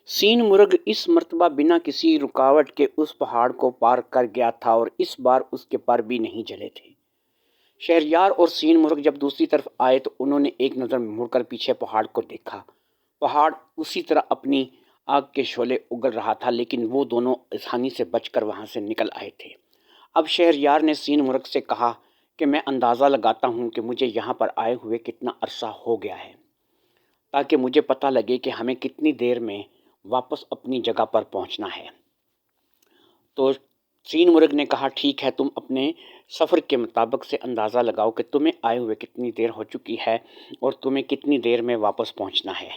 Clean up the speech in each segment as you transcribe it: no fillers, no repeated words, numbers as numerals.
سین مرغ اس مرتبہ بنا کسی رکاوٹ کے اس پہاڑ کو پار کر گیا تھا اور اس بار اس کے پر بھی نہیں جلے تھے۔ شہریار اور سین مرغ جب دوسری طرف آئے تو انہوں نے ایک نظر مڑ کر پیچھے پہاڑ کو دیکھا۔ پہاڑ اسی طرح اپنی آگ کے شعلے اگل رہا تھا، لیکن وہ دونوں آسانی سے بچ کر وہاں سے نکل آئے تھے۔ اب شہریار نے سین مرغ سے کہا کہ میں اندازہ لگاتا ہوں کہ مجھے یہاں پر آئے ہوئے کتنا عرصہ ہو گیا ہے، تاکہ مجھے پتہ لگے کہ ہمیں کتنی دیر میں واپس اپنی جگہ پر پہنچنا ہے۔ تو سین مرغ نے کہا ٹھیک ہے، تم اپنے سفر کے مطابق سے اندازہ لگاؤ کہ تمہیں آئے ہوئے کتنی دیر ہو چکی ہے اور تمہیں کتنی دیر میں واپس پہنچنا ہے۔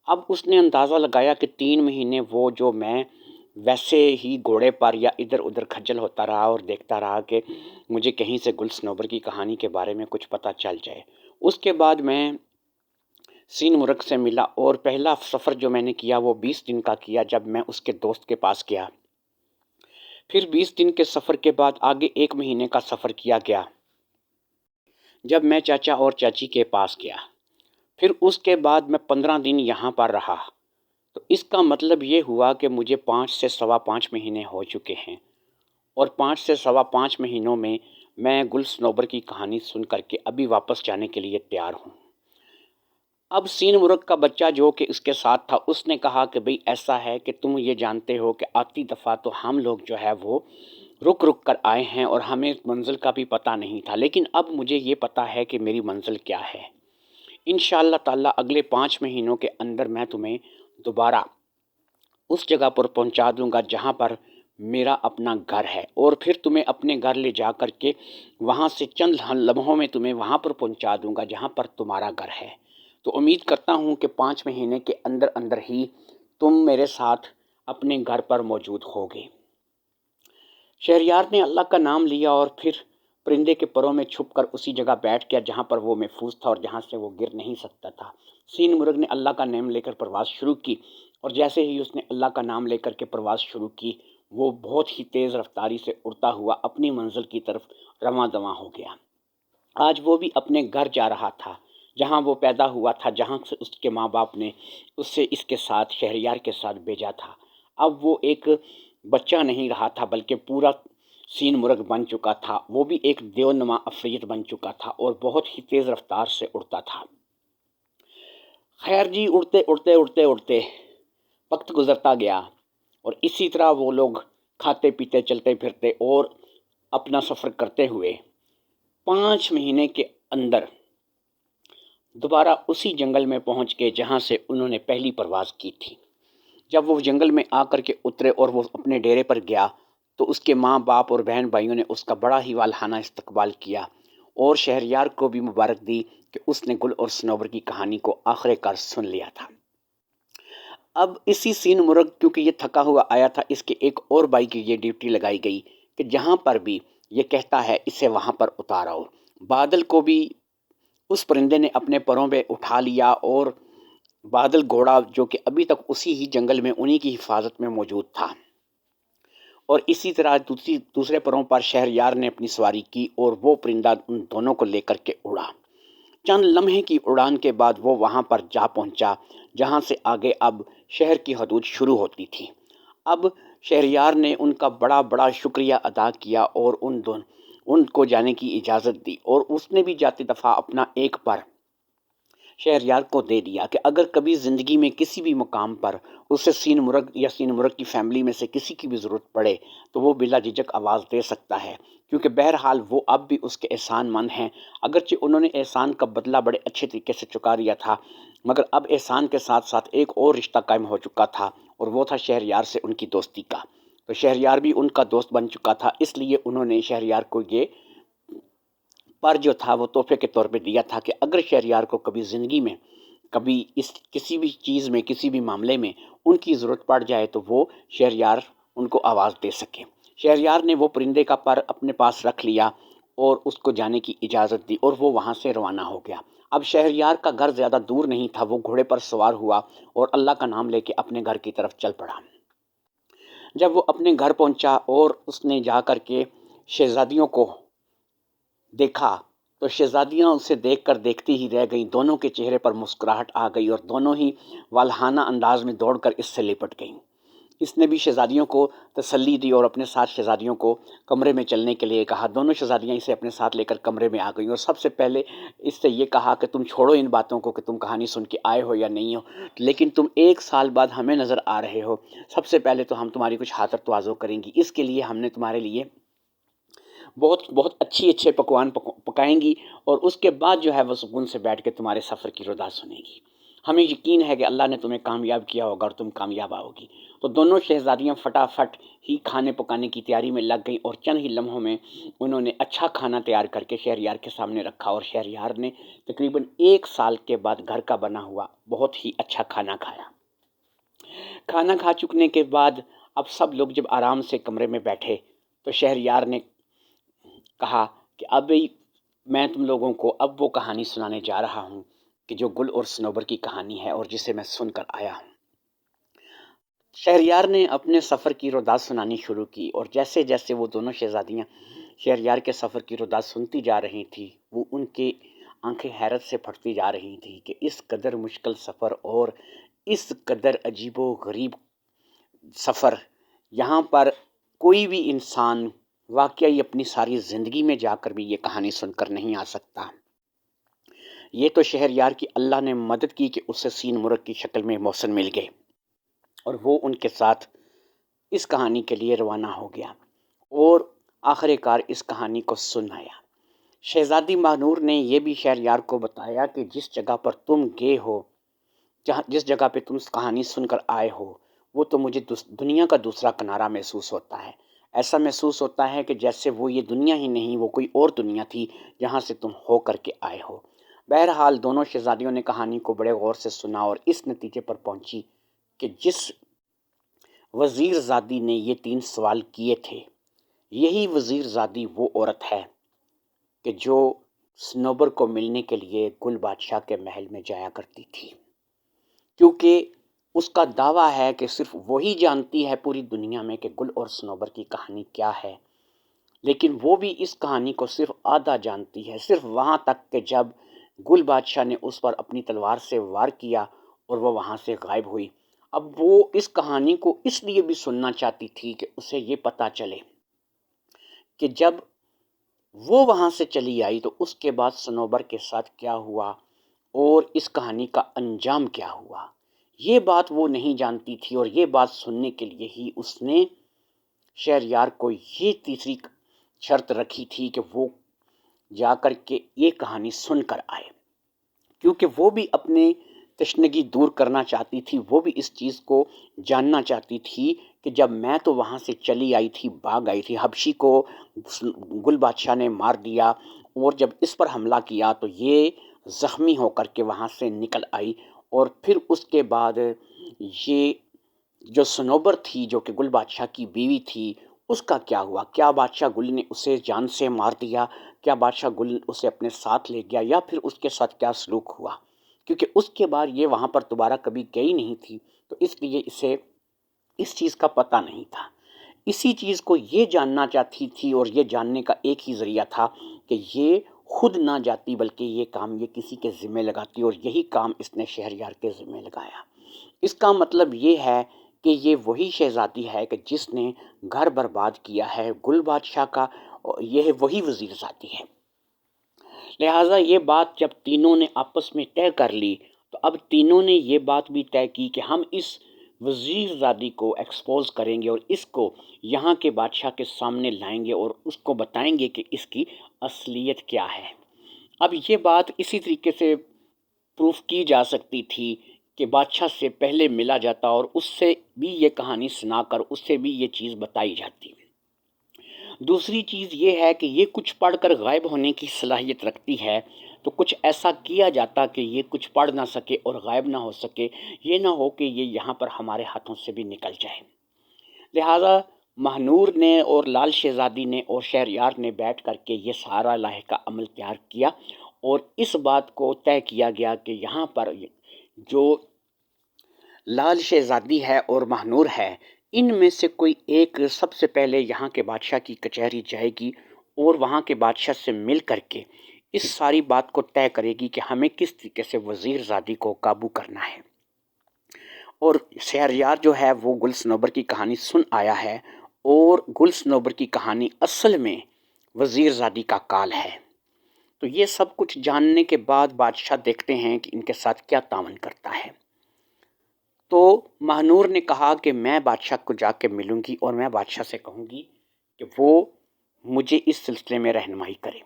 اب اس نے اندازہ لگایا کہ 3 مہینے، وہ جو میں ویسے ہی گھوڑے پر یا ادھر ادھر کھجل ہوتا رہا اور دیکھتا رہا کہ مجھے کہیں سے گل صنوبر کی کہانی کے بارے میں کچھ پتہ چل جائے۔ اس کے بعد میں سین مرغ سے ملا اور پہلا سفر جو میں نے کیا وہ 20 دن کا کیا، جب میں اس کے دوست کے پاس گیا۔ پھر 20 دن کے سفر کے بعد آگے 1 مہینے کا سفر کیا گیا، جب میں چاچا اور چاچی کے پاس گیا۔ پھر اس کے بعد میں 15 دن یہاں پر رہا۔ تو اس کا مطلب یہ ہوا کہ مجھے 5 سے سوا 5 مہینے ہو چکے ہیں، اور 5 سے سوا 5 مہینوں میں گل صنوبر کی کہانی سن کر کے ابھی واپس جانے کے لیے تیار ہوں۔ اب سین مرغ کا بچہ جو کہ اس کے ساتھ تھا، اس نے کہا کہ بھئی ایسا ہے کہ تم یہ جانتے ہو کہ آتی دفعہ تو ہم لوگ جو ہے وہ رک رک کر آئے ہیں اور ہمیں منزل کا بھی پتہ نہیں تھا، لیکن اب مجھے یہ پتہ ہے کہ میری منزل کیا ہے۔ انشاءاللہ تعالیٰ اگلے 5 مہینوں کے اندر میں تمہیں دوبارہ اس جگہ پر پہنچا دوں گا جہاں پر میرا اپنا گھر ہے، اور پھر تمہیں اپنے گھر لے جا کر کے وہاں سے چند لمحوں میں تمہیں وہاں پر پہنچا دوں گا جہاں پر تمہارا گھر ہے۔ تو امید کرتا ہوں کہ 5 مہینے کے اندر اندر ہی تم میرے ساتھ اپنے گھر پر موجود ہوگے۔ شہریار نے اللہ کا نام لیا اور پھر پرندے کے پروں میں چھپ کر اسی جگہ بیٹھ گیا جہاں پر وہ محفوظ تھا اور جہاں سے وہ گر نہیں سکتا تھا۔ سین مرغ نے اللہ کا نام لے کر پرواز شروع کی، اور جیسے ہی اس نے اللہ کا نام لے کر کے پرواز شروع کی، وہ بہت ہی تیز رفتاری سے اڑتا ہوا اپنی منزل کی طرف رواں دواں ہو گیا۔ آج وہ بھی اپنے گھر جا رہا تھا، جہاں وہ پیدا ہوا تھا، جہاں سے اس کے ماں باپ نے اسے اس کے ساتھ، شہریار کے ساتھ بھیجا تھا۔ اب وہ ایک بچہ نہیں رہا تھا بلکہ پورا سین مرغ بن چکا تھا۔ وہ بھی ایک دیونما عفریت بن چکا تھا اور بہت ہی تیز رفتار سے اڑتا تھا۔ خیر جی، اڑتے اڑتے اڑتے اڑتے وقت گزرتا گیا، اور اسی طرح وہ لوگ کھاتے پیتے چلتے پھرتے اور اپنا سفر کرتے ہوئے 5 مہینے کے اندر دوبارہ اسی جنگل میں پہنچ گئے جہاں سے انہوں نے پہلی پرواز کی تھی۔ جب وہ جنگل میں آ کر کے اترے اور وہ اپنے ڈیرے پر گیا تو اس کے ماں باپ اور بہن بھائیوں نے اس کا بڑا ہی والہانہ استقبال کیا، اور شہریار کو بھی مبارک دی کہ اس نے گل اور صنوبر کی کہانی کو آخر کار سن لیا تھا۔ اب اسی سین مرغ کیونکہ یہ تھکا ہوا آیا تھا، اس کے ایک اور بھائی کی یہ ڈیوٹی لگائی گئی کہ جہاں پر بھی یہ کہتا ہے اسے وہاں پر اتاراؤ۔ بادل کو بھی اس پرندے نے اپنے پروں پہ اٹھا لیا، اور بادل گھوڑا جو کہ ابھی تک اسی ہی جنگل میں انہی کی حفاظت میں موجود تھا، اور اسی طرح دوسرے پروں پر شہریار نے اپنی سواری کی اور وہ پرندہ ان دونوں کو لے کر کے اڑا۔ چند لمحے کی اڑان کے بعد وہ وہاں پر جا پہنچا جہاں سے آگے اب شہر کی حدود شروع ہوتی تھی۔ اب شہریار نے ان کا بڑا بڑا شکریہ ادا کیا اور ان کو جانے کی اجازت دی، اور اس نے بھی جاتے دفعہ اپنا ایک پر شہریار کو دے دیا کہ اگر کبھی زندگی میں کسی بھی مقام پر اسے سین مرغ یا سین مرغ کی فیملی میں سے کسی کی بھی ضرورت پڑے تو وہ بلا جھجک آواز دے سکتا ہے، کیونکہ بہرحال وہ اب بھی اس کے احسان مند ہیں۔ اگرچہ انہوں نے احسان کا بدلہ بڑے اچھے طریقے سے چکا دیا تھا، مگر اب احسان کے ساتھ ساتھ ایک اور رشتہ قائم ہو چکا تھا، اور وہ تھا شہریار سے ان کی دوستی کا۔ تو شہریار بھی ان کا دوست بن چکا تھا، اس لیے انہوں نے شہریار کو یہ پر جو تھا وہ تحفے کے طور پہ دیا تھا کہ اگر شہریار کو کبھی زندگی میں کبھی کسی بھی چیز میں، کسی بھی معاملے میں ان کی ضرورت پڑ جائے تو وہ شہریار ان کو آواز دے سکے۔ شہریار نے وہ پرندے کا پر اپنے پاس رکھ لیا اور اس کو جانے کی اجازت دی، اور وہ وہاں سے روانہ ہو گیا۔ اب شہریار کا گھر زیادہ دور نہیں تھا، وہ گھوڑے پر سوار ہوا اور اللہ کا نام لے کے اپنے گھر کی طرف چل پڑا۔ جب وہ اپنے گھر پہنچا اور اس نے جا کر کے شہزادیوں کو دیکھا تو شہزادیاں اسے دیکھ کر دیکھتی ہی رہ گئیں، دونوں کے چہرے پر مسکراہٹ آ گئی اور دونوں ہی والہانہ انداز میں دوڑ کر اس سے لپٹ گئیں۔ اس نے بھی شہزادیوں کو تسلی دی اور اپنے ساتھ شہزادیوں کو کمرے میں چلنے کے لیے کہا۔ دونوں شہزادیاں اسے اپنے ساتھ لے کر کمرے میں آ گئیں اور سب سے پہلے اس سے یہ کہا کہ تم چھوڑو ان باتوں کو کہ تم کہانی سن کے آئے ہو یا نہیں ہو، لیکن تم 1 سال بعد ہمیں نظر آ رہے ہو، سب سے پہلے تو ہم تمہاری کچھ خاطر تواضع کریں گی، اس کے لیے ہم نے تمہارے لیے بہت بہت اچھے پکوان پکائیں گی اور اس کے بعد جو ہے وہ سکون سے بیٹھ کے تمہارے سفر کی ردا سنیں گی۔ ہمیں یقین ہے کہ اللہ نے تمہیں کامیاب کیا ہوگا اور تم کامیاب آؤ گی۔ تو دونوں شہزادیاں فٹافٹ ہی کھانے پکانے کی تیاری میں لگ گئیں اور چند ہی لمحوں میں انہوں نے اچھا کھانا تیار کر کے شہریار کے سامنے رکھا اور شہریار نے تقریباً 1 سال کے بعد گھر کا بنا ہوا بہت ہی اچھا کھانا کھایا۔ کھانا کھا چکنے کے بعد اب سب لوگ جب آرام سے کمرے میں بیٹھے تو شہریار نے کہا کہ اب میں تم لوگوں کو اب وہ کہانی سنانے جا رہا ہوں کہ جو گل اور صنوبر کی کہانی ہے اور جسے میں سن کر آیا ہوں۔ شہریار نے اپنے سفر کی روداد سنانی شروع کی اور جیسے جیسے وہ دونوں شہزادیاں شہریار کے سفر کی روداد سنتی جا رہی تھی وہ ان کے آنکھیں حیرت سے پھٹتی جا رہی تھی کہ اس قدر مشکل سفر اور اس قدر عجیب و غریب سفر یہاں پر کوئی بھی انسان واقعی اپنی ساری زندگی میں جا کر بھی یہ کہانی سن کر نہیں آ سکتا۔ یہ تو شہریار کی اللہ نے مدد کی کہ اسے سین مرغ کی شکل میں محسن مل گئے اور وہ ان کے ساتھ اس کہانی کے لیے روانہ ہو گیا اور آخر کار اس کہانی کو سن آیا۔ شہزادی مہنور نے یہ بھی شہریار کو بتایا کہ جس جگہ پر تم گئے ہو، جس جگہ پہ تم کہانی سن کر آئے ہو، وہ تو مجھے دنیا کا دوسرا کنارہ محسوس ہوتا ہے۔ ایسا محسوس ہوتا ہے کہ جیسے وہ یہ دنیا ہی نہیں، وہ کوئی اور دنیا تھی جہاں سے تم ہو کر کے آئے ہو۔ بہرحال دونوں شہزادیوں نے کہانی کو بڑے غور سے سنا اور اس نتیجے پر پہنچی کہ جس وزیر زادی نے یہ 3 سوال کیے تھے، یہی وزیر زادی وہ عورت ہے کہ جو صنوبر کو ملنے کے لیے گل بادشاہ کے محل میں جایا کرتی تھی، کیونکہ اس کا دعویٰ ہے کہ صرف وہی جانتی ہے پوری دنیا میں کہ گل اور صنوبر کی کہانی کیا ہے، لیکن وہ بھی اس کہانی کو صرف آدھا جانتی ہے، صرف وہاں تک کہ جب گل بادشاہ نے اس پر اپنی تلوار سے وار کیا اور وہ وہاں سے غائب ہوئی۔ اب وہ اس کہانی کو اس لیے بھی سننا چاہتی تھی کہ اسے یہ پتہ چلے کہ جب وہ وہاں سے چلی آئی تو اس کے بعد صنوبر کے ساتھ کیا ہوا اور اس کہانی کا انجام کیا ہوا۔ یہ بات وہ نہیں جانتی تھی اور یہ بات سننے کے لیے ہی اس نے شہریار کو یہ تیسری شرط رکھی تھی کہ وہ جا کر کے یہ کہانی سن کر آئے، کیونکہ وہ بھی اپنے تشنگی دور کرنا چاہتی تھی، وہ بھی اس چیز کو جاننا چاہتی تھی کہ جب میں تو وہاں سے چلی آئی تھی، بھاگ آئی تھی، حبشی کو گل بادشاہ نے مار دیا اور جب اس پر حملہ کیا تو یہ زخمی ہو کر کے وہاں سے نکل آئی اور پھر اس کے بعد یہ جو صنوبر تھی جو کہ گل بادشاہ کی بیوی تھی، اس کا کیا ہوا؟ کیا بادشاہ گل نے اسے جان سے مار دیا؟ کیا بادشاہ گل اسے اپنے ساتھ لے گیا یا پھر اس کے ساتھ کیا سلوک ہوا؟ کیونکہ اس کے بعد یہ وہاں پر دوبارہ کبھی گئی نہیں تھی، تو اس لیے اسے اس چیز کا پتہ نہیں تھا۔ اسی چیز کو یہ جاننا چاہتی تھی اور یہ جاننے کا ایک ہی ذریعہ تھا کہ یہ خود نہ جاتی بلکہ یہ کام یہ کسی کے ذمہ لگاتی، اور یہی کام اس نے شہریار کے ذمہ لگایا۔ اس کا مطلب یہ ہے کہ یہ وہی شہزادی ہے کہ جس نے گھر برباد کیا ہے گل بادشاہ کا، اور یہ وہی وزیر زادی ہے۔ لہٰذا یہ بات جب تینوں نے آپس میں طے کر لی تو اب تینوں نے یہ بات بھی طے کی کہ ہم اس وزیر زادی کو ایکسپوز کریں گے اور اس کو یہاں کے بادشاہ کے سامنے لائیں گے اور اس کو بتائیں گے کہ اس کی اصلیت کیا ہے۔ اب یہ بات اسی طریقے سے پروف کی جا سکتی تھی کہ بادشاہ سے پہلے ملا جاتا اور اس سے بھی یہ کہانی سنا کر اس سے بھی یہ چیز بتائی جاتی۔ دوسری چیز یہ ہے کہ یہ کچھ پڑھ کر غائب ہونے کی صلاحیت رکھتی ہے، تو کچھ ایسا کیا جاتا کہ یہ کچھ پڑھ نہ سکے اور غائب نہ ہو سکے، یہ نہ ہو کہ یہ یہاں پر ہمارے ہاتھوں سے بھی نکل جائے۔ لہٰذا مہنور نے اور لال شہزادی نے اور شہریار نے بیٹھ کر کے یہ سارا لاحقہ عمل تیار کیا اور اس بات کو طے کیا گیا کہ یہاں پر جو لال شہزادی ہے اور مہنور ہے، ان میں سے کوئی ایک سب سے پہلے یہاں کے بادشاہ کی کچہری جائے گی اور وہاں کے بادشاہ سے مل کر کے اس ساری بات کو طے کرے گی کہ ہمیں کس طریقے سے وزیر زادی کو قابو کرنا ہے۔ اور شہریار جو ہے وہ گل صنوبر کی کہانی سن آیا ہے، اور گل صنوبر کی کہانی اصل میں وزیر زادی کا کال ہے۔ تو یہ سب کچھ جاننے کے بعد بادشاہ دیکھتے ہیں کہ ان کے ساتھ کیا تعاون کرتا ہے۔ تو ماہنور نے کہا کہ میں بادشاہ کو جا کے ملوں گی اور میں بادشاہ سے کہوں گی کہ وہ مجھے اس سلسلے میں رہنمائی کرے۔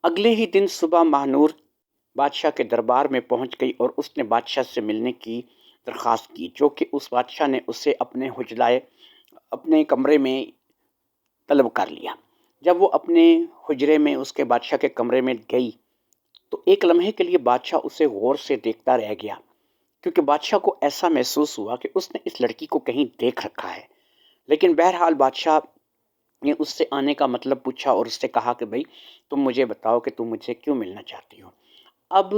اگلے ہی دن صبح ماہنور بادشاہ کے دربار میں پہنچ گئی اور اس نے بادشاہ سے ملنے کی درخواست کی، جو کہ اس بادشاہ نے اسے اپنے کمرے میں طلب کر لیا۔ جب وہ اپنے حجرے میں اس کے بادشاہ کے کمرے میں گئی تو ایک لمحے کے لیے بادشاہ اسے غور سے دیکھتا رہ گیا، کیونکہ بادشاہ کو ایسا محسوس ہوا کہ اس نے اس لڑکی کو کہیں دیکھ رکھا ہے۔ لیکن بہرحال بادشاہ نے اس سے آنے کا مطلب پوچھا اور اس سے کہا کہ بھئی تم مجھے بتاؤ کہ تم مجھ سے کیوں ملنا چاہتی ہو۔ اب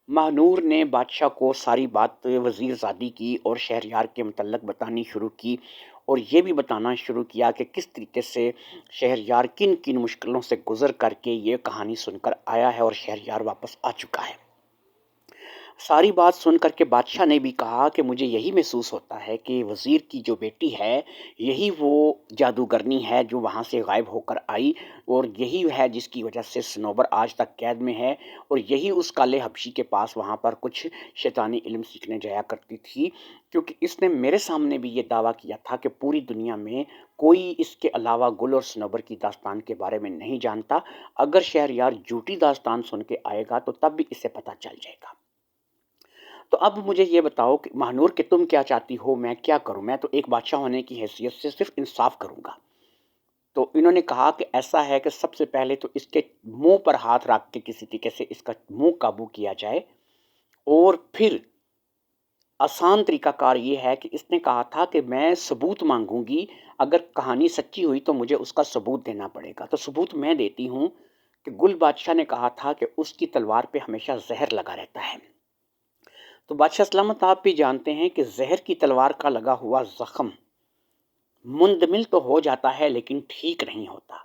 ماہنور نے بادشاہ کو ساری بات وزیر زادی کی اور شہریار کے متعلق بتانی شروع کی، اور یہ بھی بتانا شروع کیا کہ کس طریقے سے شہریار کن کن مشکلوں سے گزر کر کے یہ کہانی سن کر آیا ہے اور شہریار واپس آ چکا ہے۔ ساری بات سن کر کے بادشاہ نے بھی کہا کہ مجھے یہی محسوس ہوتا ہے کہ وزیر کی جو بیٹی ہے یہی وہ جادوگرنی ہے جو وہاں سے غائب ہو کر آئی، اور یہی ہے جس کی وجہ سے صنوبر آج تک قید میں ہے، اور یہی اس کالے حبشی کے پاس وہاں پر کچھ شیطانی علم سیکھنے جایا کرتی تھی، کیونکہ اس نے میرے سامنے بھی یہ دعویٰ کیا تھا کہ پوری دنیا میں کوئی اس کے علاوہ گل اور صنوبر کی داستان کے بارے میں نہیں جانتا۔ اگر شہریار جھوٹی داستان سن کے آئے گا تو تب بھی اسے پتہ چل جائے گا۔ تو اب مجھے یہ بتاؤ کہ ماہنور کہ تم کیا چاہتی ہو، میں کیا کروں؟ میں تو ایک بادشاہ ہونے کی حیثیت سے صرف انصاف کروں گا۔ تو انہوں نے کہا کہ ایسا ہے کہ سب سے پہلے تو اس کے منہ پر ہاتھ رکھ کے کسی طریقے سے اس کا منہ قابو کیا جائے، اور پھر آسان طریقہ کار یہ ہے کہ اس نے کہا تھا کہ میں ثبوت مانگوں گی، اگر کہانی سچی ہوئی تو مجھے اس کا ثبوت دینا پڑے گا۔ تو ثبوت میں دیتی ہوں کہ گل بادشاہ نے کہا تھا کہ اس کی تلوار پہ ہمیشہ زہر لگا رہتا ہے۔ تو بادشاہ سلامت آپ بھی جانتے ہیں کہ زہر کی تلوار کا لگا ہوا زخم مندمل تو ہو جاتا ہے لیکن ٹھیک نہیں ہوتا۔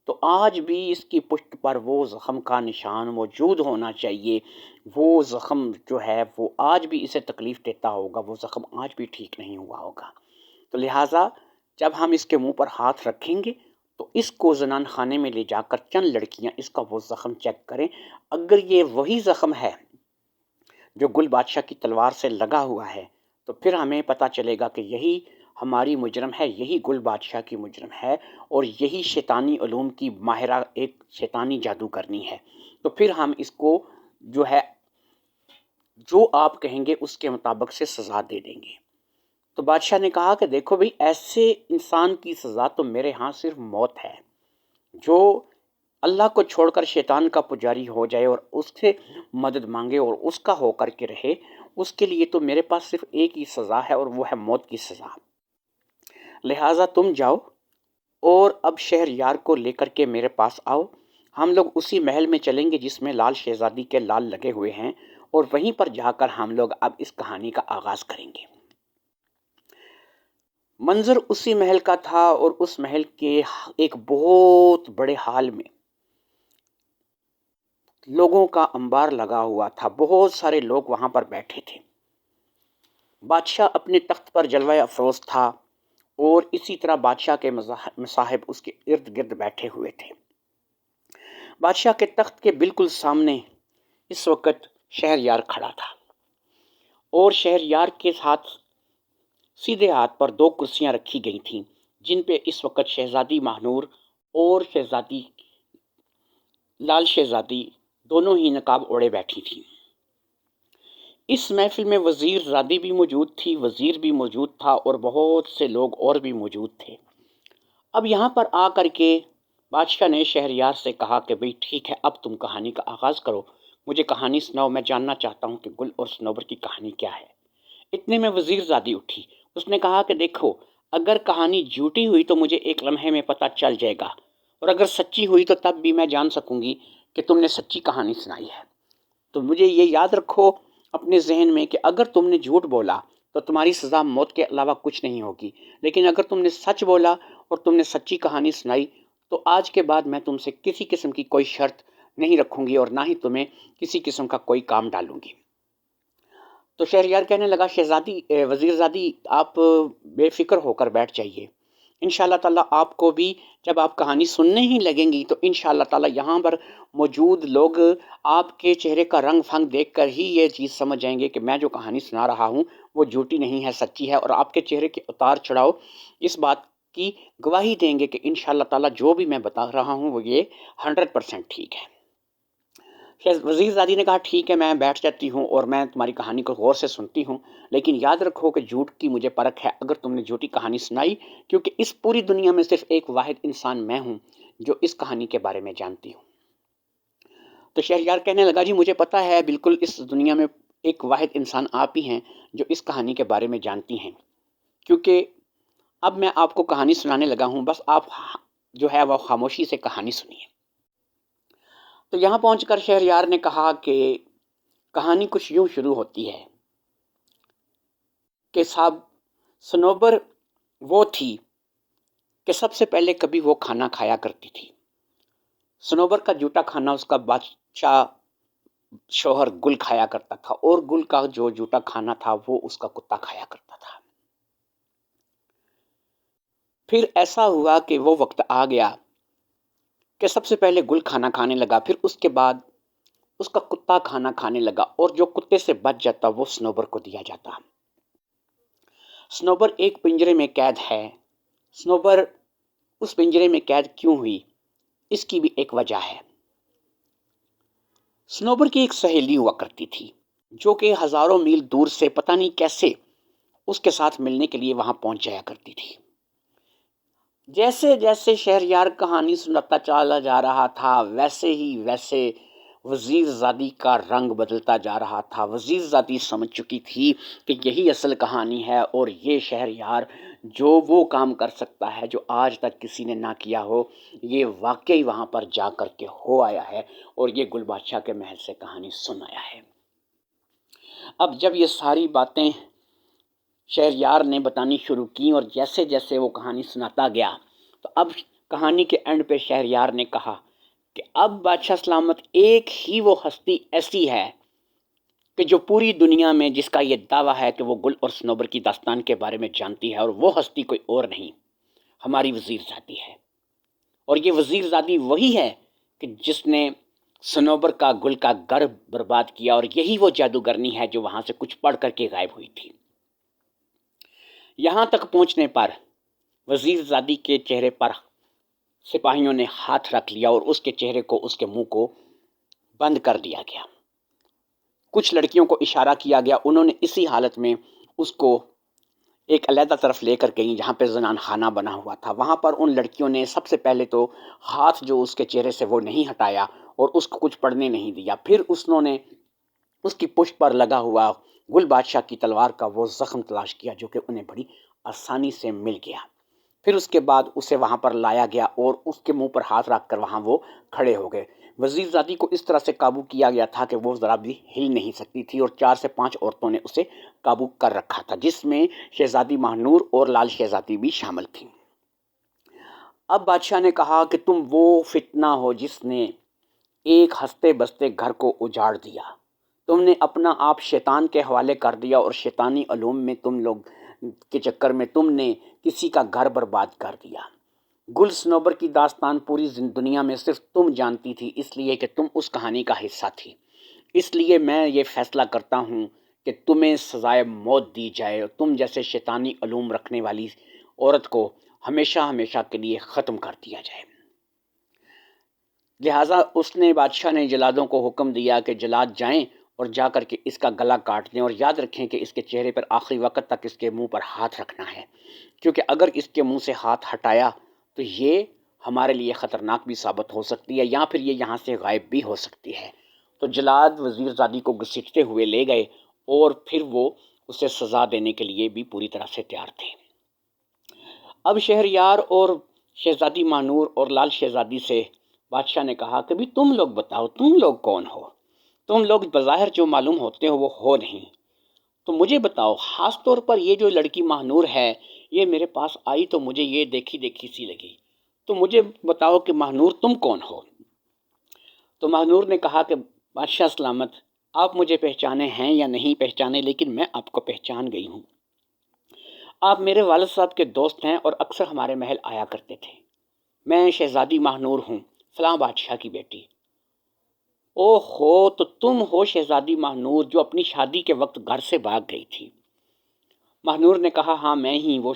تو آج بھی اس کی پشت پر وہ زخم کا نشان موجود ہونا چاہیے۔ وہ زخم جو ہے وہ آج بھی اسے تکلیف دیتا ہوگا، وہ زخم آج بھی ٹھیک نہیں ہوا ہوگا۔ تو لہٰذا جب ہم اس کے منہ پر ہاتھ رکھیں گے تو اس کو زنان خانے میں لے جا کر چند لڑکیاں اس کا وہ زخم چیک کریں۔ اگر یہ وہی زخم ہے جو گل بادشاہ کی تلوار سے لگا ہوا ہے تو پھر ہمیں پتہ چلے گا کہ یہی ہماری مجرم ہے، یہی گل بادشاہ کی مجرم ہے، اور یہی شیطانی علوم کی ماہرہ ایک شیطانی جادوگرنی ہے۔ تو پھر ہم اس کو جو ہے جو آپ کہیں گے اس کے مطابق سے سزا دے دیں گے۔ تو بادشاہ نے کہا کہ دیکھو بھئی ایسے انسان کی سزا تو میرے ہاں صرف موت ہے، جو اللہ کو چھوڑ کر شیطان کا پجاری ہو جائے اور اس سے مدد مانگے اور اس کا ہو کر کے رہے، اس کے لیے تو میرے پاس صرف ایک ہی سزا ہے اور وہ ہے موت کی سزا۔ لہٰذا تم جاؤ اور اب شہریار کو لے کر کے میرے پاس آؤ، ہم لوگ اسی محل میں چلیں گے جس میں لال شہزادی کے لال لگے ہوئے ہیں، اور وہیں پر جا کر ہم لوگ اب اس کہانی کا آغاز کریں گے۔ منظر اسی محل کا تھا، اور اس محل کے ایک بہت بڑے ہال میں لوگوں کا انبار لگا ہوا تھا، بہت سارے لوگ وہاں پر بیٹھے تھے۔ بادشاہ اپنے تخت پر جلوہ افروز تھا، اور اسی طرح بادشاہ کے مصاحب اس کے ارد گرد بیٹھے ہوئے تھے۔ بادشاہ کے تخت کے بالکل سامنے اس وقت شہریار کھڑا تھا، اور شہریار کے ساتھ سیدھے ہاتھ پر دو کرسیاں رکھی گئی تھیں جن پہ اس وقت شہزادی ماہنور اور شہزادی لال شہزادی دونوں ہی نقاب اوڑے بیٹھی تھیں۔ اس محفل میں وزیر زادی بھی موجود تھی، وزیر بھی موجود تھا، اور بہت سے لوگ اور بھی موجود تھے۔ اب یہاں پر آ کر کے بادشاہ نے شہریار سے کہا کہ بھئی ٹھیک ہے، اب تم کہانی کا آغاز کرو، مجھے کہانی سناؤ، میں جاننا چاہتا ہوں کہ گل اور صنوبر کی کہانی کیا ہے۔ اتنے میں وزیر زادی اٹھی، اس نے کہا کہ دیکھو، اگر کہانی جھوٹی ہوئی تو مجھے ایک لمحے میں پتہ چل جائے گا، اور اگر سچی ہوئی تو تب بھی میں جان سکوں گی کہ تم نے سچی کہانی سنائی ہے۔ تو مجھے یہ یاد رکھو اپنے ذہن میں کہ اگر تم نے جھوٹ بولا تو تمہاری سزا موت کے علاوہ کچھ نہیں ہوگی، لیکن اگر تم نے سچ بولا اور تم نے سچی کہانی سنائی تو آج کے بعد میں تم سے کسی قسم کی کوئی شرط نہیں رکھوں گی اور نہ ہی تمہیں کسی قسم کا کوئی کام ڈالوں گی۔ تو شہریار کہنے لگا شہزادی وزیر زادی آپ بے فکر ہو کر بیٹھ جائیے، انشاءاللہ تعالیٰ آپ کو بھی جب آپ کہانی سننے ہی لگیں گی تو انشاءاللہ تعالیٰ یہاں پر موجود لوگ آپ کے چہرے کا رنگ پھنگ دیکھ کر ہی یہ چیز سمجھ جائیں گے کہ میں جو کہانی سنا رہا ہوں وہ جھوٹی نہیں ہے، سچی ہے، اور آپ کے چہرے کے اتار چڑھاؤ اس بات کی گواہی دیں گے کہ انشاءاللہ تعالیٰ جو بھی میں بتا رہا ہوں وہ یہ 100% ٹھیک ہے۔ وزیر زادی نے کہا ٹھیک ہے، میں بیٹھ جاتی ہوں اور میں تمہاری کہانی کو غور سے سنتی ہوں، لیکن یاد رکھو کہ جھوٹ کی مجھے پرکھ ہے اگر تم نے جھوٹی کہانی سنائی، کیونکہ اس پوری دنیا میں صرف ایک واحد انسان میں ہوں جو اس کہانی کے بارے میں جانتی ہوں۔ تو شہریار کہنے لگا جی مجھے پتا ہے، بالکل اس دنیا میں ایک واحد انسان آپ ہی ہیں جو اس کہانی کے بارے میں جانتی ہیں، کیونکہ اب میں آپ کو کہانی سنانے لگا ہوں، بس آپ جو ہے وہ خاموشی سے کہانی سنیے۔ تو یہاں پہنچ کر شہریار نے کہا کہ کہانی کچھ یوں شروع ہوتی ہے کہ صاحب صنوبر وہ تھی کہ سب سے پہلے کبھی وہ کھانا کھایا کرتی تھی۔ صنوبر کا جھوٹا کھانا اس کا بادشاہ شوہر گل کھایا کرتا تھا، اور گل کا جو جھوٹا کھانا تھا وہ اس کا کتا کھایا کرتا تھا۔ پھر ایسا ہوا کہ وہ وقت آ گیا کہ سب سے پہلے گل کھانا کھانے لگا، پھر اس کے بعد اس کا کتا کھانا کھانے لگا، اور جو کتے سے بچ جاتا وہ صنوبر کو دیا جاتا۔ صنوبر ایک پنجرے میں قید ہے۔ صنوبر اس پنجرے میں قید کیوں ہوئی، اس کی بھی ایک وجہ ہے۔ صنوبر کی ایک سہیلی ہوا کرتی تھی جو کہ ہزاروں میل دور سے پتہ نہیں کیسے اس کے ساتھ ملنے کے لیے وہاں پہنچ جایا کرتی تھی۔ جیسے جیسے شہریار کہانی سناتا چلا جا رہا تھا ویسے وزیر زادی کا رنگ بدلتا جا رہا تھا۔ وزیر زادی سمجھ چکی تھی کہ یہی اصل کہانی ہے، اور یہ شہریار جو وہ کام کر سکتا ہے جو آج تک کسی نے نہ کیا ہو، یہ واقعی وہاں پر جا کر کے ہو آیا ہے، اور یہ گل بادشاہ کے محل سے کہانی سن آیا ہے۔ اب جب یہ ساری باتیں شہریار نے بتانی شروع کی اور جیسے جیسے وہ کہانی سناتا گیا، تو اب کہانی کے اینڈ پہ شہریار نے کہا کہ اب بادشاہ سلامت ایک ہی وہ ہستی ایسی ہے کہ جو پوری دنیا میں جس کا یہ دعویٰ ہے کہ وہ گل اور صنوبر کی داستان کے بارے میں جانتی ہے، اور وہ ہستی کوئی اور نہیں، ہماری وزیر زادی ہے۔ اور یہ وزیر زادی وہی ہے کہ جس نے صنوبر کا گل کا گھر برباد کیا، اور یہی وہ جادوگرنی ہے جو وہاں سے کچھ پڑھ کر کے غائب ہوئی تھی۔ یہاں تک پہنچنے پر وزیر زادی کے چہرے پر سپاہیوں نے ہاتھ رکھ لیا اور اس کے چہرے کو، اس کے منہ کو بند کر دیا گیا۔ کچھ لڑکیوں کو اشارہ کیا گیا، انہوں نے اسی حالت میں اس کو ایک علیحدہ طرف لے کر گئیں جہاں پہ زنان خانہ بنا ہوا تھا۔ وہاں پر ان لڑکیوں نے سب سے پہلے تو ہاتھ جو اس کے چہرے سے وہ نہیں ہٹایا اور اس کو کچھ پڑھنے نہیں دیا، پھر انہوں نے اس کی پشت پر لگا ہوا گل بادشاہ کی تلوار کا وہ زخم تلاش کیا جو کہ انہیں بڑی آسانی سے مل گیا۔ پھر اس کے بعد اسے وہاں پر لایا گیا اور اس کے منہ پر ہاتھ رکھ کر وہاں وہ کھڑے ہو گئے۔ وزیر زادی کو اس طرح سے قابو کیا گیا تھا کہ وہ ذرا بھی ہل نہیں سکتی تھی، اور 4 سے 5 عورتوں نے اسے قابو کر رکھا تھا، جس میں شہزادی ماہنور اور لال شہزادی بھی شامل تھیں۔ اب بادشاہ نے کہا کہ تم وہ فتنہ ہو جس نے ایک ہنستے بستے گھر کو اجاڑ دیا، تم نے اپنا آپ شیطان کے حوالے کر دیا، اور شیطانی علوم میں تم لوگ کے چکر میں تم نے کسی کا گھر برباد کر دیا۔ گل صنوبر کی داستان پوری دنیا میں صرف تم جانتی تھی، اس لیے کہ تم اس کہانی کا حصہ تھی۔ اس لیے میں یہ فیصلہ کرتا ہوں کہ تمہیں سزائے موت دی جائے، اور تم جیسے شیطانی علوم رکھنے والی عورت کو ہمیشہ ہمیشہ کے لیے ختم کر دیا جائے۔ لہٰذا بادشاہ نے جلادوں کو حکم دیا کہ جلاد جائیں اور جا کر کے اس کا گلا کاٹ دیں، اور یاد رکھیں کہ اس کے چہرے پر آخری وقت تک اس کے منہ پر ہاتھ رکھنا ہے، کیونکہ اگر اس کے منہ سے ہاتھ ہٹایا تو یہ ہمارے لیے خطرناک بھی ثابت ہو سکتی ہے، یا پھر یہ یہاں سے غائب بھی ہو سکتی ہے۔ تو جلاد وزیر زادی کو گھسیٹتے ہوئے لے گئے، اور پھر وہ اسے سزا دینے کے لیے بھی پوری طرح سے تیار تھے۔ اب شہریار اور شہزادی ماہنور اور لال شہزادی سے بادشاہ نے کہا کہ بھی تم لوگ بتاؤ، تم لوگ کون ہو؟ تم لوگ بظاہر جو معلوم ہوتے ہو وہ ہو نہیں، تو مجھے بتاؤ۔ خاص طور پر یہ جو لڑکی ماہنور ہے، یہ میرے پاس آئی تو مجھے یہ دیکھی دیکھی سی لگی، تو مجھے بتاؤ کہ ماہنور تم کون ہو؟ تو مہنور نے کہا کہ بادشاہ سلامت، آپ مجھے پہچانے ہیں یا نہیں پہچانے، لیکن میں آپ کو پہچان گئی ہوں۔ آپ میرے والد صاحب کے دوست ہیں اور اکثر ہمارے محل آیا کرتے تھے۔ میں شہزادی مہنور ہوں، فلاں بادشاہ کی بیٹی۔ او ہو، تو تم ہو شہزادی مہنور جو اپنی شادی کے وقت گھر سے بھاگ گئی تھی؟ مہنور نے کہا، ہاں میں ہی وہ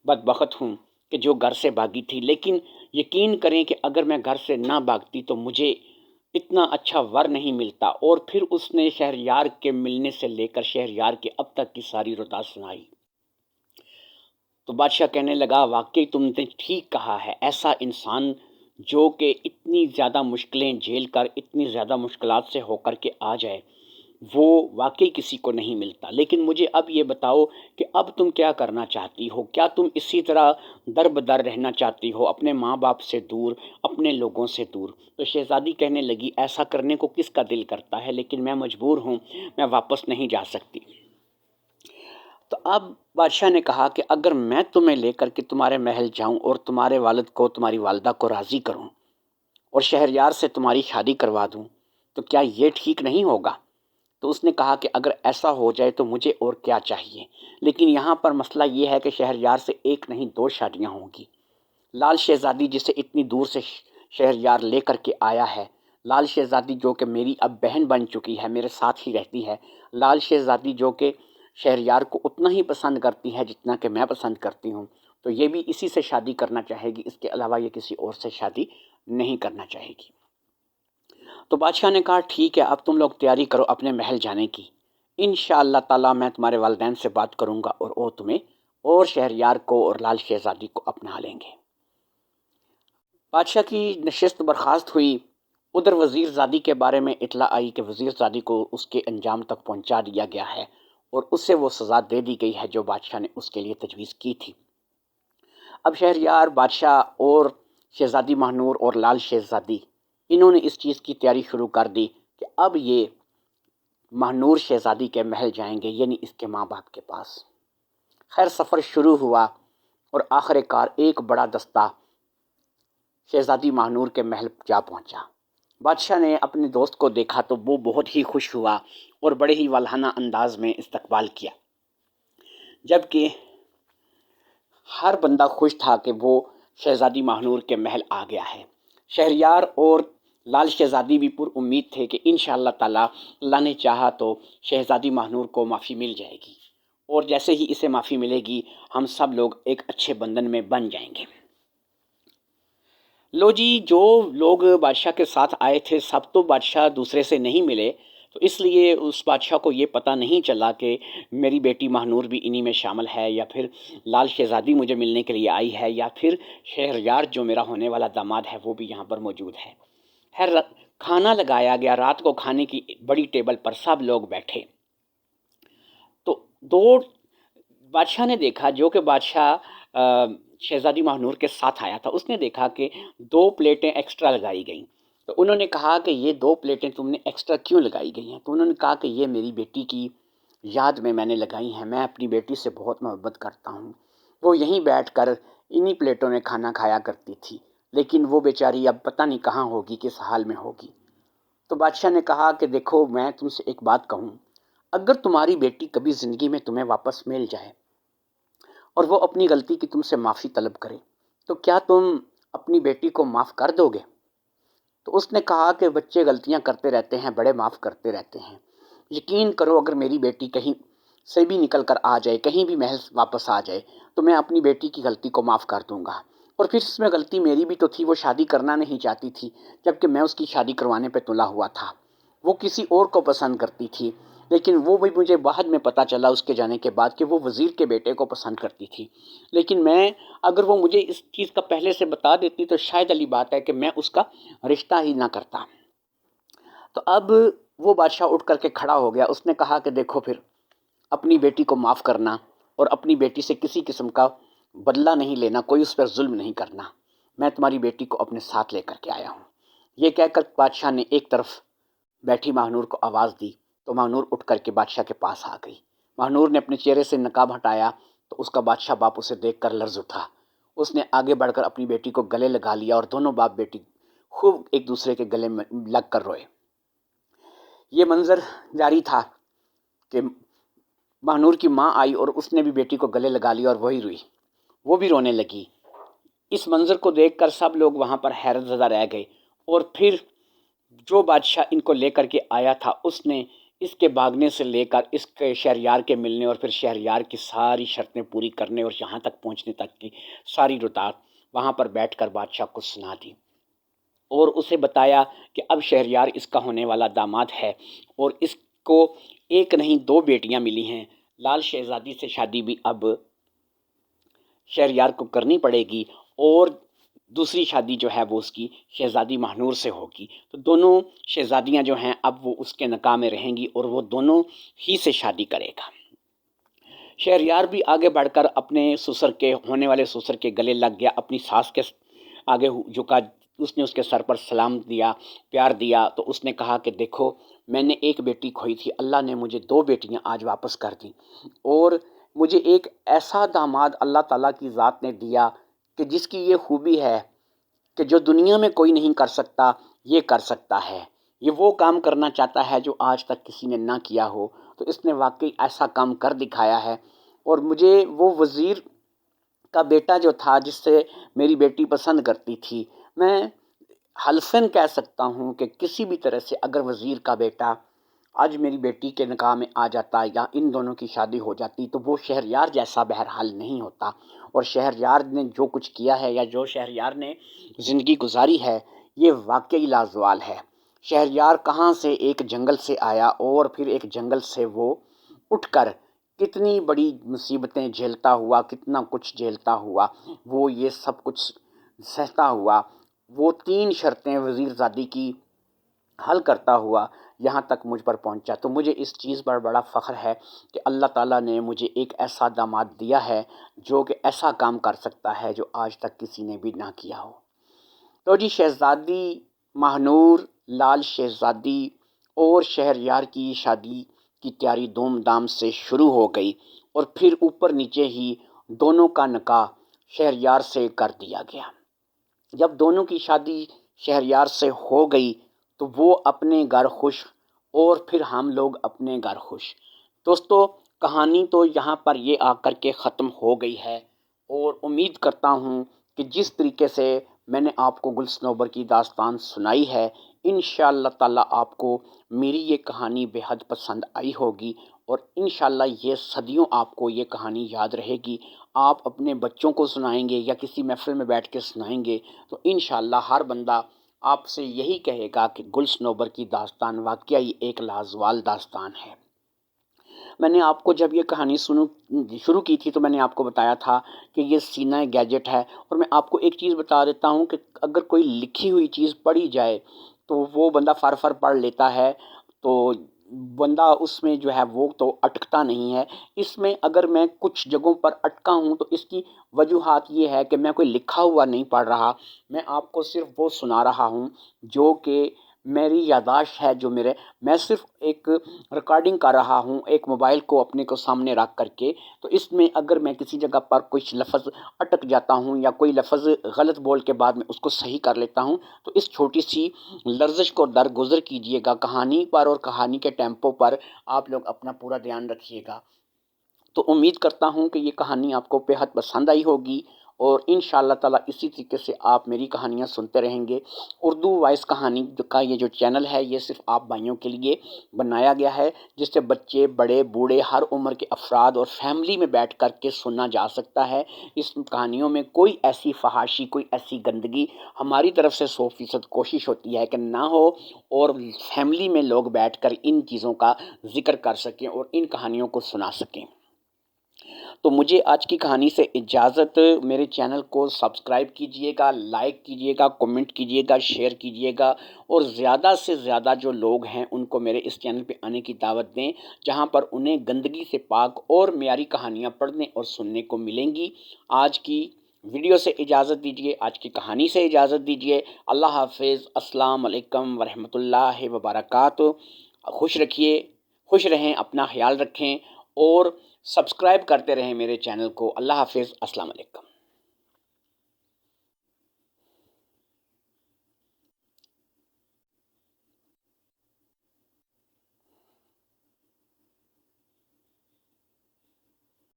بدبخت ہوں کہ جو گھر سے بھاگی تھی، لیکن یقین کریں کہ اگر میں گھر سے نہ بھاگتی تو مجھے اتنا اچھا ور نہیں ملتا۔ اور پھر اس نے شہریار کے ملنے سے لے کر شہریار کے اب تک کی ساری ردا سنائی۔ تو بادشاہ کہنے لگا، واقعی تم نے ٹھیک کہا ہے، ایسا انسان جو کہ اتنی زیادہ مشکلیں جھیل کر، اتنی زیادہ مشکلات سے ہو کر کے آ جائے، وہ واقعی کسی کو نہیں ملتا۔ لیکن مجھے اب یہ بتاؤ کہ اب تم کیا کرنا چاہتی ہو؟ کیا تم اسی طرح در بدر رہنا چاہتی ہو، اپنے ماں باپ سے دور، اپنے لوگوں سے دور؟ تو شہزادی کہنے لگی، ایسا کرنے کو کس کا دل کرتا ہے، لیکن میں مجبور ہوں، میں واپس نہیں جا سکتی۔ تو اب بادشاہ نے کہا کہ اگر میں تمہیں لے کر کے تمہارے محل جاؤں اور تمہارے والد کو، تمہاری والدہ کو راضی کروں اور شہریار سے تمہاری شادی کروا دوں تو کیا یہ ٹھیک نہیں ہوگا؟ تو اس نے کہا کہ اگر ایسا ہو جائے تو مجھے اور کیا چاہیے، لیکن یہاں پر مسئلہ یہ ہے کہ شہریار سے ایک نہیں دو شادیاں ہوں گی۔ لال شہزادی جسے اتنی دور سے شہریار لے کر کے آیا ہے، لال شہزادی جو کہ میری اب بہن بن چکی ہے، میرے ساتھ ہی رہتی ہے، لال شہزادی جو کہ شہریار کو اتنا ہی پسند کرتی ہے جتنا کہ میں پسند کرتی ہوں، تو یہ بھی اسی سے شادی کرنا چاہے گی، اس کے علاوہ یہ کسی اور سے شادی نہیں کرنا چاہے گی۔ تو بادشاہ نے کہا، ٹھیک ہے، اب تم لوگ تیاری کرو اپنے محل جانے کی، انشاءاللہ تعالیٰ میں تمہارے والدین سے بات کروں گا اور وہ تمہیں اور شہریار کو اور لال شہزادی کو اپنا لیں گے۔ بادشاہ کی نشست برخاست ہوئی۔ ادھر وزیر زادی کے بارے میں اطلاع آئی کہ وزیر زادی کو اس کے انجام تک پہنچا دیا گیا ہے اور اسے وہ سزا دے دی گئی ہے جو بادشاہ نے اس کے لیے تجویز کی تھی۔ اب شہریار، بادشاہ اور شہزادی مہنور اور لال شہزادی، انہوں نے اس چیز کی تیاری شروع کر دی کہ اب یہ مہنور شہزادی کے محل جائیں گے، یعنی اس کے ماں باپ کے پاس۔ خیر، سفر شروع ہوا اور آخر کار ایک بڑا دستہ شہزادی مہنور کے محل جا پہنچا۔ بادشاہ نے اپنے دوست کو دیکھا تو وہ بہت ہی خوش ہوا اور بڑے ہی والہانہ انداز میں استقبال کیا، جبکہ ہر بندہ خوش تھا کہ وہ شہزادی مہنور کے محل آ گیا ہے۔ شہریار اور لال شہزادی بھی پر امید تھے کہ انشاءاللہ تعالیٰ اللہ نے چاہا تو شہزادی مہنور کو معافی مل جائے گی، اور جیسے ہی اسے معافی ملے گی ہم سب لوگ ایک اچھے بندھن میں بن جائیں گے۔ لو جی، جو لوگ بادشاہ کے ساتھ آئے تھے سب تو بادشاہ دوسرے سے نہیں ملے، تو اس لیے اس بادشاہ کو یہ پتہ نہیں چلا کہ میری بیٹی مہنور بھی انہی میں شامل ہے، یا پھر لال شہزادی مجھے ملنے کے لیے آئی ہے، یا پھر شہریار جو میرا ہونے والا داماد ہے وہ بھی یہاں پر موجود ہے۔ خیر، کھانا لگایا گیا، رات کو کھانے کی بڑی ٹیبل پر سب لوگ بیٹھے۔ تو دو بادشاہ نے دیکھا، جو کہ بادشاہ شہزادی مہنور کے ساتھ آیا تھا، اس نے دیکھا کہ 2 پلیٹیں ایکسٹرا لگائی گئیں۔ تو انہوں نے کہا کہ یہ 2 پلیٹیں تم نے ایکسٹرا کیوں لگائی گئی ہیں؟ تو انہوں نے کہا کہ یہ میری بیٹی کی یاد میں نے لگائی ہیں، میں اپنی بیٹی سے بہت محبت کرتا ہوں، وہ یہیں بیٹھ کر انہی پلیٹوں میں کھانا کھایا کرتی تھی، لیکن وہ بیچاری اب پتہ نہیں کہاں ہوگی، کس حال میں ہوگی۔ تو بادشاہ نے کہا کہ دیکھو، میں تم سے ایک بات کہوں، اگر تمہاری بیٹی کبھی زندگی میں تمہیں واپس مل جائے اور وہ اپنی غلطی کی تم سے معافی طلب کرے تو کیا تم اپنی بیٹی کو معاف کر دو گے؟ تو اس نے کہا کہ بچے غلطیاں کرتے رہتے ہیں، بڑے معاف کرتے رہتے ہیں، یقین کرو اگر میری بیٹی کہیں سے بھی نکل کر آ جائے، کہیں بھی محل واپس آ جائے، تو میں اپنی بیٹی کی غلطی کو معاف کر دوں گا۔ اور پھر اس میں غلطی میری بھی تو تھی، وہ شادی کرنا نہیں چاہتی تھی، جبکہ میں اس کی شادی کروانے پہ تلا ہوا تھا۔ وہ کسی اور کو پسند کرتی تھی، لیکن وہ بھی مجھے بعد میں پتہ چلا اس کے جانے کے بعد کہ وہ وزیر کے بیٹے کو پسند کرتی تھی، لیکن اگر وہ مجھے اس چیز کا پہلے سے بتا دیتی تو شاید علی بات ہے کہ میں اس کا رشتہ ہی نہ کرتا۔ تو اب وہ بادشاہ اٹھ کر کے کھڑا ہو گیا، اس نے کہا کہ دیکھو، پھر اپنی بیٹی کو معاف کرنا اور اپنی بیٹی سے کسی قسم کا بدلہ نہیں لینا، کوئی اس پر ظلم نہیں کرنا، میں تمہاری بیٹی کو اپنے ساتھ لے کر کے آیا ہوں۔ یہ کہہ کر بادشاہ نے ایک طرف بیٹھی مہنور کو آواز دی تو مہنور اٹھ کر کے بادشاہ کے پاس آ گئی۔ مہنور نے اپنے چہرے سے نقاب ہٹایا تو اس کا بادشاہ باپ اسے دیکھ کر لرز اٹھا۔ اس نے آگے بڑھ کر اپنی بیٹی کو گلے لگا لیا اور دونوں باپ بیٹی خوب ایک دوسرے کے گلے میں لگ کر روئے۔ یہ منظر جاری تھا کہ ماہنور کی ماں آئی اور اس نے بھی بیٹی کو گلے لگا لیا اور وہی روئی، وہ بھی رونے لگی۔ اس منظر کو دیکھ کر سب لوگ وہاں پر حیرت زدہ رہ گئے، اور پھر جو بادشاہ ان کو لے کر کے آیا تھا اس نے اس کے بھاگنے سے لے کر اس کے شہریار کے ملنے اور پھر شہریار کی ساری شرطیں پوری کرنے اور یہاں تک پہنچنے تک کی ساری رتات وہاں پر بیٹھ کر بادشاہ کو سنا دی، اور اسے بتایا کہ اب شہریار اس کا ہونے والا داماد ہے اور اس کو ایک نہیں 2 بیٹیاں ملی ہیں۔ لال شہزادی سے شادی بھی اب شہریار کو کرنی پڑے گی، اور دوسری شادی جو ہے وہ اس کی شہزادی ماہنور سے ہوگی۔ تو دونوں شہزادیاں جو ہیں اب وہ اس کے نکاح میں رہیں گی اور وہ دونوں ہی سے شادی کرے گا۔ شہریار بھی آگے بڑھ کر اپنے سسر کے ہونے والے سسر کے گلے لگ گیا، اپنی ساس کے آگے جھکا، اس نے اس کے سر پر سلام دیا، پیار دیا۔ تو اس نے کہا کہ دیکھو، میں نے ایک بیٹی کھوئی تھی، اللہ نے مجھے 2 بیٹیاں آج واپس کر دیں، اور مجھے ایک ایسا داماد اللہ تعالیٰ کی ذات نے دیا کہ جس کی یہ خوبی ہے کہ جو دنیا میں کوئی نہیں کر سکتا یہ کر سکتا ہے، یہ وہ کام کرنا چاہتا ہے جو آج تک کسی نے نہ کیا ہو، تو اس نے واقعی ایسا کام کر دکھایا ہے۔ اور مجھے وہ وزیر کا بیٹا جو تھا جس سے میری بیٹی پسند کرتی تھی، میں حلفاً کہہ سکتا ہوں کہ کسی بھی طرح سے اگر وزیر کا بیٹا آج میری بیٹی کے نکاح میں آ جاتا یا ان دونوں کی شادی ہو جاتی تو وہ شہریار جیسا بہرحال نہیں ہوتا، اور شہریار نے جو کچھ کیا ہے یا جو شہریار نے زندگی گزاری ہے یہ واقعی لازوال ہے۔ شہریار کہاں سے ایک جنگل سے آیا اور پھر ایک جنگل سے وہ اٹھ کر کتنی بڑی مصیبتیں جھیلتا ہوا، کتنا کچھ جھیلتا ہوا، وہ یہ سب کچھ سہتا ہوا، وہ 3 شرطیں وزیر زادی کی حل کرتا ہوا یہاں تک مجھ پر پہنچا۔ تو مجھے اس چیز پر بڑا فخر ہے کہ اللہ تعالیٰ نے مجھے ایک ایسا داماد دیا ہے جو کہ ایسا کام کر سکتا ہے جو آج تک کسی نے بھی نہ کیا ہو۔ تو جی، شہزادی ماہنور، لال شہزادی اور شہریار کی شادی کی تیاری دھوم دھام سے شروع ہو گئی، اور پھر اوپر نیچے ہی دونوں کا نکاح شہریار سے کر دیا گیا۔ جب دونوں کی شادی شہریار سے ہو گئی تو وہ اپنے گھر خوش اور پھر ہم لوگ اپنے گھر خوش۔ دوستو، کہانی تو یہاں پر یہ آ کر کے ختم ہو گئی ہے، اور امید کرتا ہوں کہ جس طریقے سے میں نے آپ کو گل صنوبر کی داستان سنائی ہے، انشاءاللہ تعالیٰ آپ کو میری یہ کہانی بے حد پسند آئی ہوگی، اور انشاءاللہ یہ صدیوں آپ کو یہ کہانی یاد رہے گی۔ آپ اپنے بچوں کو سنائیں گے یا کسی محفل میں بیٹھ کے سنائیں گے تو انشاءاللہ ہر بندہ آپ سے یہی کہے گا کہ گل صنوبر کی داستان واقعی ایک لازوال داستان ہے۔ میں نے آپ کو جب یہ کہانی شروع کی تھی تو میں نے آپ کو بتایا تھا کہ یہ سینہ گیجٹ ہے، اور میں آپ کو ایک چیز بتا دیتا ہوں کہ اگر کوئی لکھی ہوئی چیز پڑھی جائے تو وہ بندہ فر پڑھ لیتا ہے، تو بندہ اس میں جو ہے وہ تو اٹکتا نہیں ہے۔ اس میں اگر میں کچھ جگہوں پر اٹکا ہوں تو اس کی وجوہات یہ ہے کہ میں کوئی لکھا ہوا نہیں پڑھ رہا، میں آپ کو صرف وہ سنا رہا ہوں جو کہ میری یادداشت ہے، جو میں صرف ایک ریکارڈنگ کر رہا ہوں ایک موبائل کو اپنے کو سامنے رکھ کر کے۔ تو اس میں اگر میں کسی جگہ پر کچھ لفظ اٹک جاتا ہوں یا کوئی لفظ غلط بول کے بعد میں اس کو صحیح کر لیتا ہوں تو اس چھوٹی سی لرزش کو درگزر کیجئے گا کہانی پر، اور کہانی کے ٹیمپو پر آپ لوگ اپنا پورا دھیان رکھیے گا۔ تو امید کرتا ہوں کہ یہ کہانی آپ کو بے حد پسند آئی ہوگی، اور انشاءاللہ تعالیٰ اسی طریقے سے آپ میری کہانیاں سنتے رہیں گے۔ اردو وائس کہانی کا یہ جو چینل ہے یہ صرف آپ بھائیوں کے لیے بنایا گیا ہے، جس سے بچے، بڑے، بوڑھے، ہر عمر کے افراد اور فیملی میں بیٹھ کر کے سننا جا سکتا ہے۔ اس کہانیوں میں کوئی ایسی فحاشی، کوئی ایسی گندگی ہماری طرف سے 100% کوشش ہوتی ہے کہ نہ ہو، اور فیملی میں لوگ بیٹھ کر ان چیزوں کا ذکر کر سکیں اور ان کہانیوں کو سنا سکیں۔ تو مجھے آج کی کہانی سے اجازت۔ میرے چینل کو سبسکرائب کیجئے گا، لائک کیجئے گا، کمنٹ کیجئے گا، شیئر کیجئے گا، اور زیادہ سے زیادہ جو لوگ ہیں ان کو میرے اس چینل پہ آنے کی دعوت دیں، جہاں پر انہیں گندگی سے پاک اور معیاری کہانیاں پڑھنے اور سننے کو ملیں گی۔ آج کی ویڈیو سے اجازت دیجئے، آج کی کہانی سے اجازت دیجئے۔ اللہ حافظ، السلام علیکم ورحمۃ اللہ وبرکاتہ۔ خوش رہیں، اپنا خیال رکھیں، اور سبسکرائب کرتے رہیں میرے چینل کو۔ اللہ حافظ، السلام علیکم۔